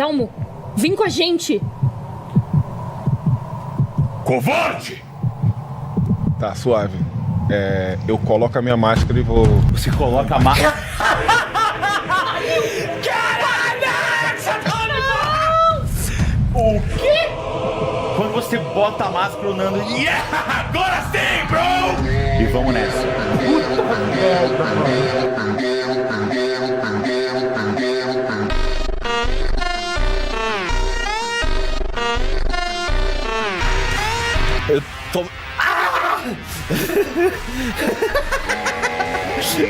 Dalmo, vem com a gente! Covarde! Tá, suave. Eu coloco a minha máscara e vou... Você coloca a máscara... O quê? Quando você bota a máscara, o Nando... Yeah! Agora sim, bro! E vamos nessa. Puta merda, mano. Eu tô... Você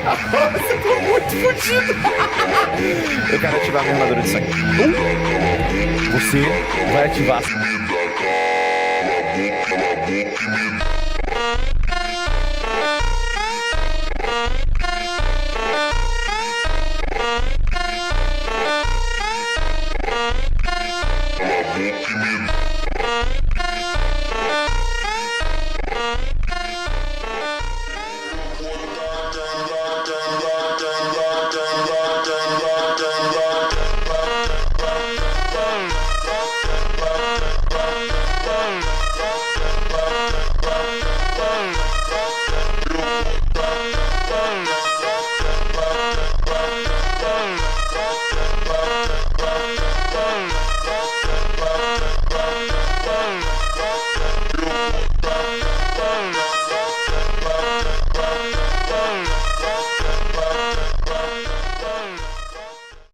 ficou muito fudido. Eu quero ativar a minha armadura de sangue. Você vai ativar. Cala a boca,